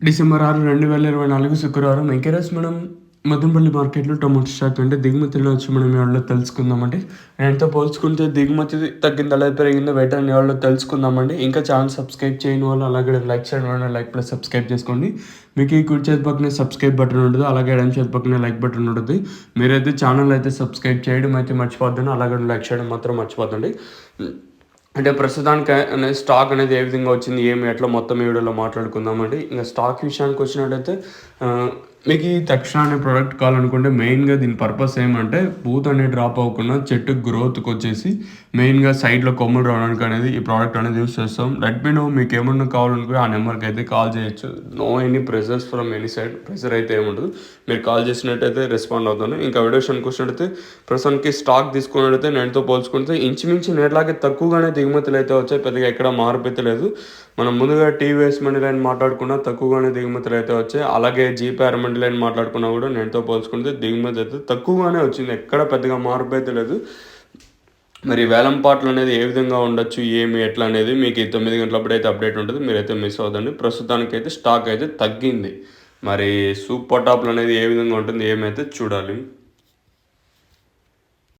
December 6, 2024 శుక్రవారం MKS మనం మదనపల్లి మార్కెట్‌లో టొమాటో స్టాక్ అంటే దిగుమతిలో వచ్చి మనం ఇవాళ తెలుసుకుందామండి. దానితో పోల్చుకుంటే దిగుమతి తగ్గిందా లేదా పెరిగిందా బయట ఇవాళ తెలుసుకుందామండి. ఇంకా ఛానల్ సబ్స్క్రైబ్ చేయని వాళ్ళు అలాగే లైక్ చేయండి, లైక్ ప్లస్ సబ్స్క్రైబ్ చేసుకోండి. మీకు ఈ కుడి చేతి పక్కనే సబ్స్క్రైబ్ బటన్ ఉంటుంది, అలాగే ఎడమ చేతి పక్కనే లైక్ బటన్ ఉంటుంది. మీరైతే ఛానల్ అయితే సబ్స్క్రైబ్ చేయడం అయితే మర్చిపోద్దండి, అలాగే లైక్ చేయడం మాత్రం మర్చిపోద్దండి. అంటే ప్రస్తుతానికి అనేది స్టాక్ అనేది ఏ విధంగా వచ్చింది, ఏమి ఎట్లా మొత్తం ఈ వీడియోలో మాట్లాడుకుందామండి. ఇంకా స్టాక్ విషయానికి వచ్చినట్టయితే మీకు ఈ తక్షణ అనే ప్రోడక్ట్ కావాలనుకుంటే మెయిన్గా దీని పర్పస్ ఏమంటే పూత అనేది డ్రాప్ అవ్వకుండా చెట్టు గ్రోత్కి వచ్చేసి మెయిన్గా సైడ్లో కొమ్మలు రావడానికి అనేది ఈ ప్రోడక్ట్ అనేది యూస్ చేస్తాం. లెట్ మీ నో మీకు ఏమన్నా కావాలనుకుంటే ఆ నెంబర్కి అయితే కాల్ చేయొచ్చు. No any pressures from any side, pressure అయితే ఏముండదు. మీరు కాల్ చేసినట్టయితే రెస్పాండ్ అవుతాను. ఇంకా వీడియో విషయానికి వచ్చినట్టయితే ప్రస్తుతానికి స్టాక్ తీసుకున్నట్టయితే నేటితో పోల్చుకుంటే ఇంచుమించు నేట్లాగే తక్కువగానే దిగుమతులు అయితే వచ్చాయి, పెద్దగా ఎక్కడ మార్పు అయితే లేదు. మనం ముందుగా టీవీఎస్ మండి లైన్ మాట్లాడుకున్నా తక్కువగానే దిగుమతులు అయితే వచ్చాయి, అలాగే జీపీఆర్ మండి లైన్ మాట్లాడుకున్నా కూడా నేటితో పోల్చుకుంటే దిగుమతి అయితే తక్కువగానే వచ్చింది, ఎక్కడ పెద్దగా మార్పు అయితే లేదు. మరి వేలం పాటలు అనేది ఏ విధంగా ఉండొచ్చు, ఏమి ఎట్లా అనేది మీకు 9 గంటలప్పుడు అయితే అప్డేట్ ఉంటుంది, మీరైతే మిస్ అవ్వదండి. ప్రస్తుతానికి అయితే స్టాక్ అయితే తగ్గింది. మరి సూపర్ టాప్లు అనేది ఏ విధంగా ఉంటుంది ఏమైతే చూడాలి.